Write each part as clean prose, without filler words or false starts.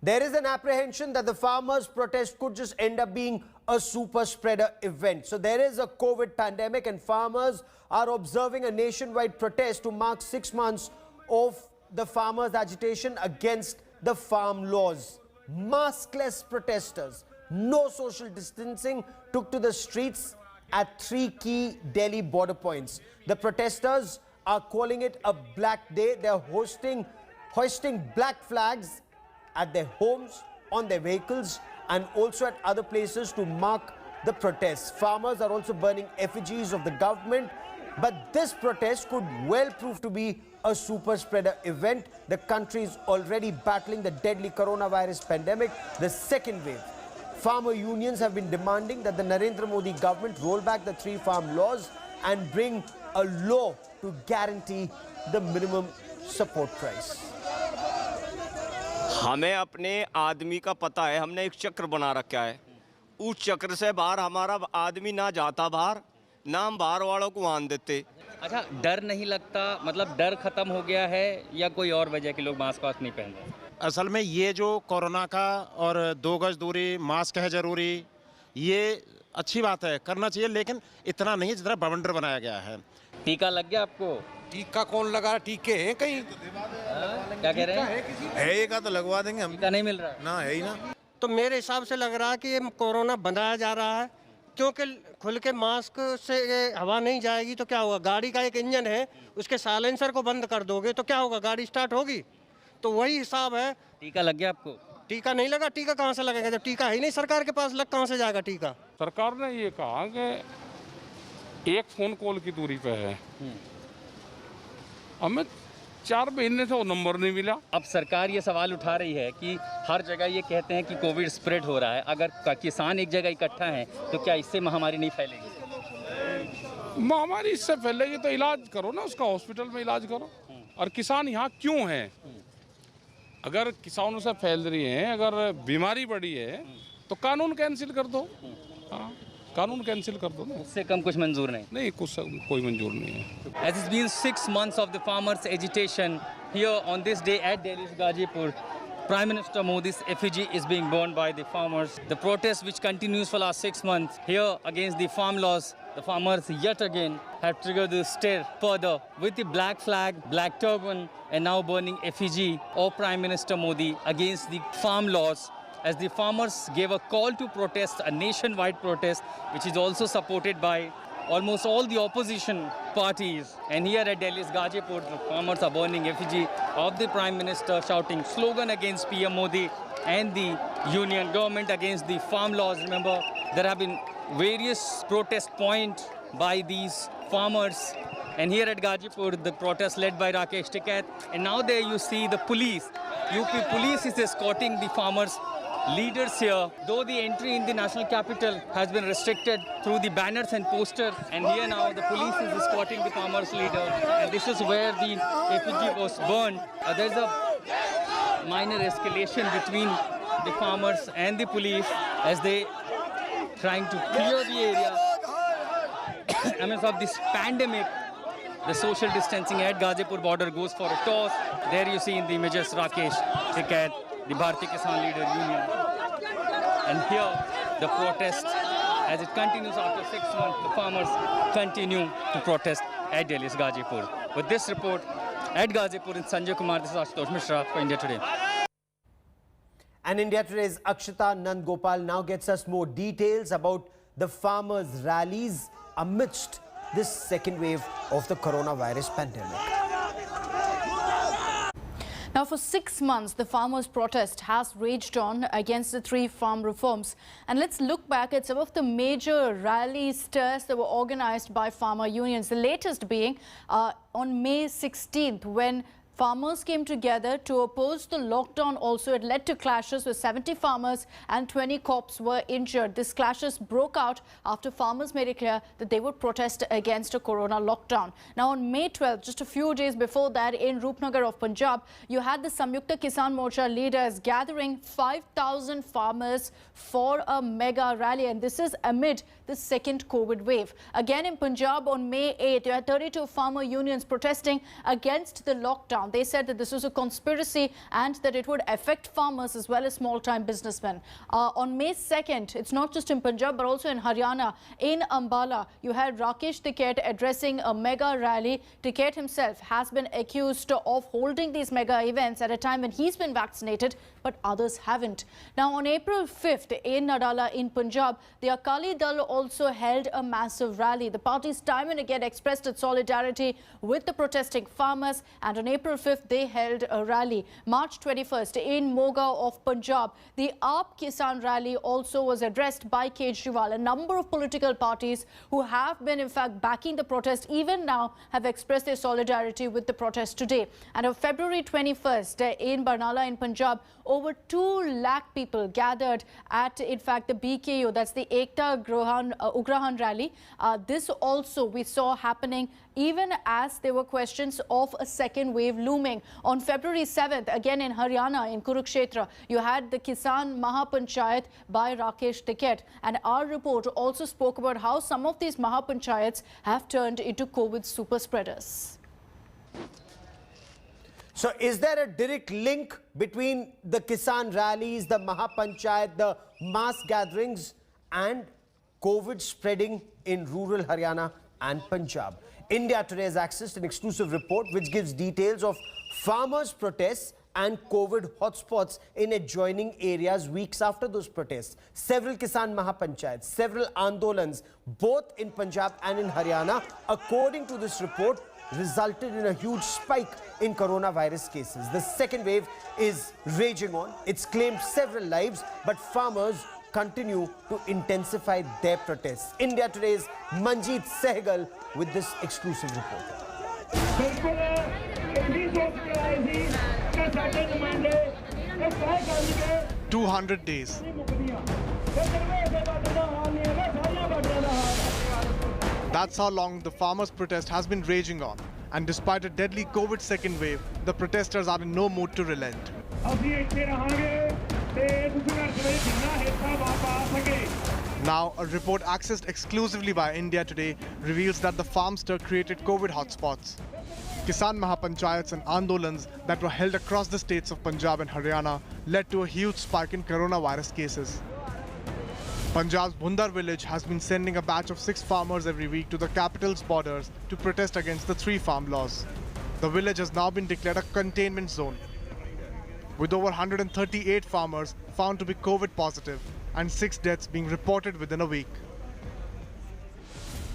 There is an apprehension that the farmers' protest could just end up being a super spreader event. So there is a COVID pandemic and farmers are observing a nationwide protest to mark 6 months of the farmers' agitation against the farm laws. Maskless protesters, no social distancing, took to the streets at 3 key Delhi border points. The protesters are calling it a black day. They're hoisting black flags at their homes, on their vehicles, and also at other places to mark the protests. Farmers are also burning effigies of the government, but this protest could well prove to be a super spreader event. The country is already battling the deadly coronavirus pandemic, the second wave. Farmer unions have been demanding that the Narendra Modi government roll back the 3 farm laws and bring a law to guarantee the minimum support price. हमें अपने आदमी का पता है, हमने एक चक्र बना रखा है। उस चक्र से बाहर हमारा आदमी ना जाता बाहर, ना हम बाहर वालों को आन देते। अच्छा, डर नहीं लगता, मतलब डर खत्म हो गया है या कोई और वजह कि लोग मास्क नहीं पहन रहे? असल में ये जो कोरोना का और 2 गज दूरी, मास्क है ज़रूरी, ये अच्छी बात है, करना चाहिए, लेकिन इतना नहीं जितना बवंडर बनाया गया है। टीका लग गया आपको? टीका कौन लगा? टीके हैं कहीं? क्या कह रहे हैं? है एक तो लगवा देंगे हम। टीका नहीं मिल रहा ना है ही ना। तो मेरे हिसाब से लग रहा है कि ये कोरोना बनाया जा रहा है, क्योंकि खुल के मास्क से हवा नहीं जाएगी तो क्या होगा? गाड़ी का एक इंजन है, उसके साइलेंसर को बंद कर दोगे तो क्या होगा? गाड़ी स्टार्ट होगी? तो वही हिसाब है। टीका लग गया आपको? टीका नहीं लगा। टीका कहाँ से लगेगा जब टीका है ही नहीं सरकार के पास? लग कहाँ से जाएगा टीका? सरकार ने ये कहा कि एक फ़ोन कॉल की दूरी पे है, हमें 4 महीने से वो नंबर नहीं मिला। अब सरकार ये सवाल उठा रही है कि हर जगह ये कहते हैं कि कोविड स्प्रेड हो रहा है, अगर किसान एक जगह इकट्ठा हैं तो क्या इससे महामारी नहीं फैलेगी? महामारी इससे फैलेगी तो इलाज करो ना, उसका हॉस्पिटल में इलाज करो। और किसान यहाँ क्यों हैं? अगर किसानों से फैल रही है, अगर बीमारी बढ़ी है तो कानून कैंसिल कर दो। हाँ, कानून कैंसिल कर दो ना। उससे कम कुछ मंजूर नहीं? नहीं, कुछ कोई मंजूर नहीं है। As it's been 6 months of the farmers' agitation, here on this day at Delhi's Gazipur, Prime Minister Modi's effigy is being borne by the farmers. The protest, which continues for last 6 months here against the farm laws, the farmers yet again have triggered the stir further with the black flag, black turban, and now burning effigy of Prime Minister Modi against the farm laws, as the farmers gave a call to protest, a nationwide protest, which is also supported by almost all the opposition parties. And here at Delhi's Gazipur, the farmers are burning effigy of the Prime Minister, shouting slogan against PM Modi and the union government against the farm laws. Remember, there have been various protest points by these farmers. And here at Gazipur, the protest led by Rakesh Tikait. And now there you see the police. UP police is escorting the farmers' leaders here, though the entry in the national capital has been restricted through the banners and posters. And here now the police is escorting the farmers' leader. And this is where the effigy was burned. There's a minor escalation between the farmers and the police as they trying to clear the area amidst of this pandemic. The social distancing at Gazipur border goes for a toss. There you see in the images Rakesh Tikait, the Bharatiya Kisan Leader Union. And here the protest, as it continues after 6 months, the farmers continue to protest at Delhi's Gazipur. With this report at Gazipur in Sanjay Kumar, this is Ashutosh Mishra for India Today. And India Today's Akshita Nandgopal now gets us more details about the farmers' rallies amidst this second wave of the coronavirus pandemic. Now, for 6 months, the farmers' protest has raged on against the 3 farm reforms. And let's look back at some of the major rally stirs that were organized by farmer unions. The latest being on May 16th, when farmers came together to oppose the lockdown. Also, it led to clashes with 70 farmers and 20 cops were injured. These clashes broke out after farmers made it clear that they would protest against a corona lockdown. Now, on May 12th, just a few days before that, in Rupnagar of Punjab, you had the Samyukta Kisan Morcha leaders gathering 5,000 farmers for a mega rally, and this is amid the second COVID wave. Again in Punjab on May 8th, you had 32 farmer unions protesting against the lockdown. down. They said that this was a conspiracy and that it would affect farmers as well as small-time businessmen. On May 2nd, it's not just in Punjab but also in Haryana, in Ambala, you had Rakesh Tikait addressing a mega rally. Tikait himself has been accused of holding these mega events at a time when he's been vaccinated, but others haven't. Now, on April 5th in Nadala in Punjab, the Akali Dal also held a massive rally. The party's time and again expressed its solidarity with the protesting farmers, and on April 5th they held a rally. March 21st in Moga of Punjab, the AAP Kisan rally also was addressed by Kejriwal. A number of political parties who have been in fact backing the protest even now have expressed their solidarity with the protest today. And on February 21st in Barnala in Punjab, over 2 lakh people gathered at, in fact, the BKU, that's the Ekta Ugrahan rally. This also we saw happening even as there were questions of a second wave looming. On February 7th, again in Haryana, in Kurukshetra, you had the Kisan Mahapanchayat by Rakesh Tikait. And our report also spoke about how some of these Mahapanchayats have turned into COVID super spreaders. So is there a direct link between the Kisan rallies, the Mahapanchayat, the mass gatherings and COVID spreading in rural Haryana and Punjab? India Today has accessed an exclusive report which gives details of farmers' protests and COVID hotspots in adjoining areas weeks after those protests. Several Kisan Mahapanchayats, several Andolans, both in Punjab and in Haryana, according to this report, resulted in a huge spike in coronavirus cases. The second wave is raging on. It's claimed several lives, but farmers continue to intensify their protests. India Today's Manjeet Sehgal with this exclusive report. 200 days. That's how long the farmers' protest has been raging on. And despite a deadly COVID second wave, the protesters are in no mood to relent. Now, a report accessed exclusively by India Today reveals that the farm stir created COVID hotspots. Kisan Mahapanchayats and Andolans that were held across the states of Punjab and Haryana led to a huge spike in coronavirus cases. Punjab's Bhundar village has been sending a batch of 6 farmers every week to the capital's borders to protest against the 3 farm laws. The village has now been declared a containment zone, with over 138 farmers found to be COVID positive and 6 deaths being reported within a week.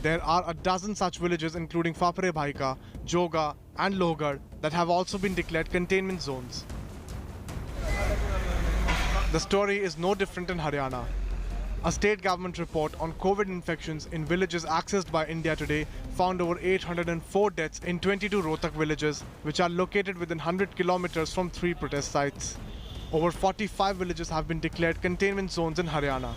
There are a dozen such villages including Fapre Bhaika, Joga and Lohgarh that have also been declared containment zones. The story is no different in Haryana. A state government report on COVID infections in villages accessed by India Today found over 804 deaths in 22 Rohtak villages, which are located within 100 kilometers from 3 protest sites. Over 45 villages have been declared containment zones in Haryana.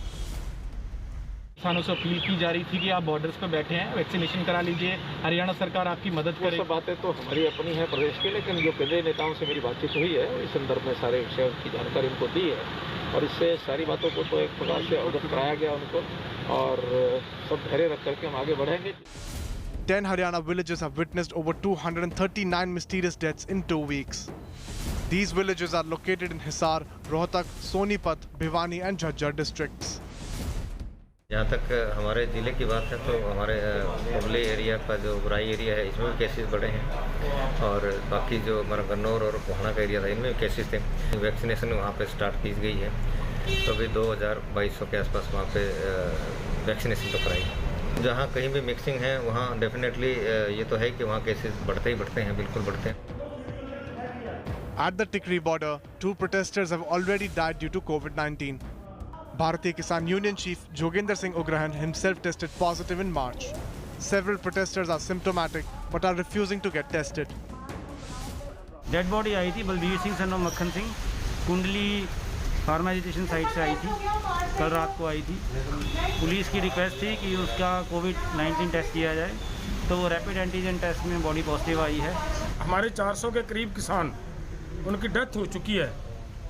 किसानों से appeal की जा रही थी कि आप borders पर बैठे हैं, वैक्सीनेशन करा लीजिए, हरियाणा सरकार आपकी मदद करेगी। सब बातें तो हमारी अपनी है प्रदेश की, लेकिन जो केंद्रीय नेताओं से मेरी बातचीत हुई है इस संदर्भ में सारे विषयों की जानकारी उनको दी है और इससे सारी बातों को तो एक प्रकार से अवगत कराया गया उनको और सब धैर्य रख करके हम आगे बढ़ेंगे। 10 Haryana villages have witnessed over 239 mysterious deaths in 2 weeks. These villages are located in Hisar, Rohtak, Sonipat, Bhiwani and Jhajjar districts. जहाँ तक हमारे ज़िले की बात है तो हमारे कोबले एरिया का जो बुराई एरिया है इसमें भी केसेस बढ़े हैं और बाकी जो हमारा गन्नौर और कोहना का एरिया था इनमें भी केसेस थे। वैक्सीनेशन वहाँ पे स्टार्ट की गई है तो अभी 2200 के आसपास वहाँ पे वैक्सीनेशन तो कराई। जहाँ कहीं भी मिक्सिंग है वहाँ डेफिनेटली ये तो है कि वहाँ केसेस बढ़ते ही बढ़ते हैं, बिल्कुल बढ़ते हैं। At the Tikri border, 2 protesters have already died due to COVID-19. Bharatiya Kisan Union Chief Jogendra Singh Ugrahan himself tested positive in March. Several protesters are symptomatic but are refusing to get tested. Dead body आई थी Balbir Singh son of मक्खन सिंह, कुंडली pharma education site से आई थी, कल रात को आई थी। Police की रिक्वेस्ट थी कि उसका कोविड-19 टेस्ट किया जाए तो वो रैपिड एंटीजन टेस्ट में बॉडी पॉजिटिव आई है। हमारे 400 के करीब किसान उनकी डेथ हो चुकी है,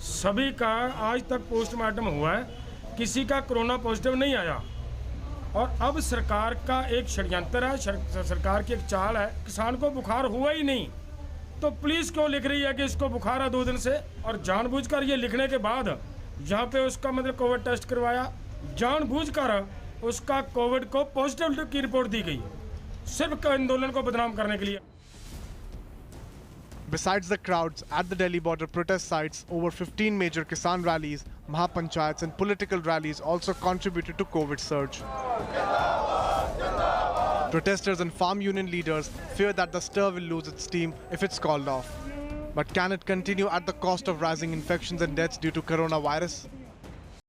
सभी का आज तक पोस्टमार्टम हुआ है, किसी का कोरोना पॉजिटिव नहीं आया और अब सरकार का एक षड्यंत्र है, सरकार की एक चाल है, किसान को बुखार हुआ ही नहीं, तो पुलिस क्यों लिख रही है कि इसको बुखार है 2 दिन से, और जानबूझकर ये लिखने के बाद यहाँ पे उसका मतलब कोविड टेस्ट करवाया, जानबूझकर उसका कोविड को पॉजिटिव की रिपोर्ट दी गई, सिर्फ आंदोलन को बदनाम करने के लिए। Besides the crowds at the Delhi border protest sites, over 15 major Kisan rallies, Mahapanchayats and political rallies also contributed to COVID surge. Protesters and farm union leaders fear that the stir will lose its steam if it's called off. But can it continue at the cost of rising infections and deaths due to coronavirus?